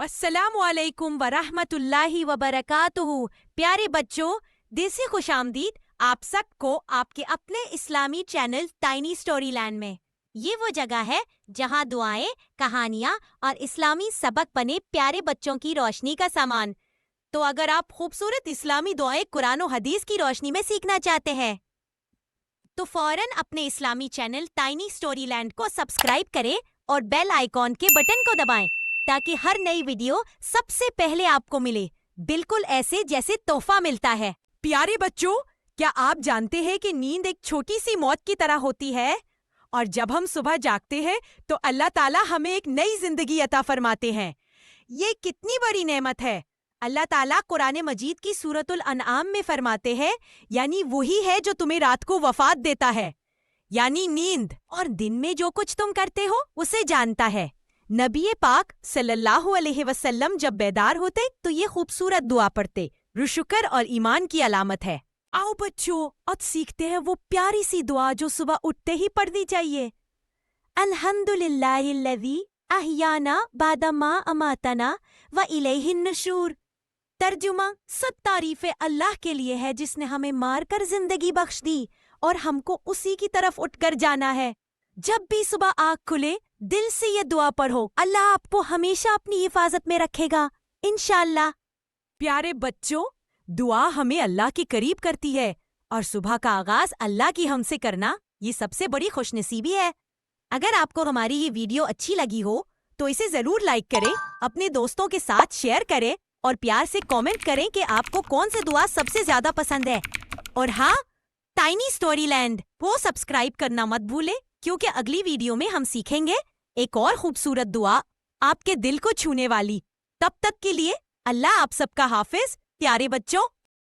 السلام علیکم ورحمۃ اللہ وبرکاتہ۔ پیارے بچوں، دیسی خوش آمدید آپ سب کو آپ کے اپنے اسلامی چینل ٹائنی اسٹوری لینڈ میں۔ یہ وہ جگہ ہے جہاں دعائیں، کہانیاں اور اسلامی سبق بنے پیارے بچوں کی روشنی کا سامان۔ تو اگر آپ خوبصورت اسلامی دعائیں قرآن و حدیث کی روشنی میں سیکھنا چاہتے ہیں تو فوراً اپنے اسلامی چینل ٹائنی اسٹوری لینڈ کو سبسکرائب کریں اور بیل آئیکن کے بٹن کو دبائیں تاکہ ہر نئی ویڈیو سب سے پہلے آپ کو ملے، بالکل ایسے جیسے تحفہ ملتا ہے۔ پیارے بچوں، کیا آپ جانتے ہیں کہ نیند ایک چھوٹی سی موت کی طرح ہوتی ہے؟ اور جب ہم صبح جاگتے ہیں تو اللہ تعالیٰ ہمیں ایک نئی زندگی عطا فرماتے ہیں۔ یہ کتنی بڑی نعمت ہے! اللہ تعالیٰ قرآن مجید کی سورۃ الانعام میں فرماتے ہیں، یعنی وہی ہے جو تمہیں رات کو وفات دیتا ہے، یعنی نیند، اور دن میں جو کچھ تم کرتے ہو اسے جانتا ہے۔ نبی پاک صلی اللہ علیہ وسلم جب بیدار ہوتے تو یہ خوبصورت دعا پڑھتے، جو شکر اور ایمان کی علامت ہے۔ آؤ بچوں، اب سیکھتے ہیں وہ پیاری سی دعا جو صبح اٹھتے ہی پڑھنی چاہیے۔ الحمدللہ الذی احیانا بعد ما اماتنا والیہ النشور۔ ترجمہ: سب تعریفیں اللہ کے لیے ہے جس نے ہمیں مار کر زندگی بخش دی اور ہم کو اسی کی طرف اٹھ کر جانا ہے۔ جب بھی صبح آنکھ کھلے دل سے یہ دعا پڑھو، اللہ آپ کو ہمیشہ اپنی حفاظت میں رکھے گا انشاءاللہ۔ پیارے بچوں، دعا ہمیں اللہ کے قریب کرتی ہے، اور صبح کا آغاز اللہ کی حمد سے کرنا یہ سب سے بڑی خوش نصیبی ہے۔ اگر آپ کو ہماری یہ ویڈیو اچھی لگی ہو تو اسے ضرور لائک کریں، اپنے دوستوں کے ساتھ شیئر کریں اور پیار سے کامنٹ کریں کہ آپ کو کون سی دعا سب سے زیادہ پسند ہے۔ اور ہاں، ٹائنی اسٹوری لینڈ کو سبسکرائب کرنا مت بھولیں، کیونکہ اگلی ویڈیو میں ہم سیکھیں گے ایک اور خوبصورت دعا آپ کے دل کو چھونے والی۔ تب تک کے لیے اللہ آپ سب کا حافظ، پیارے بچوں۔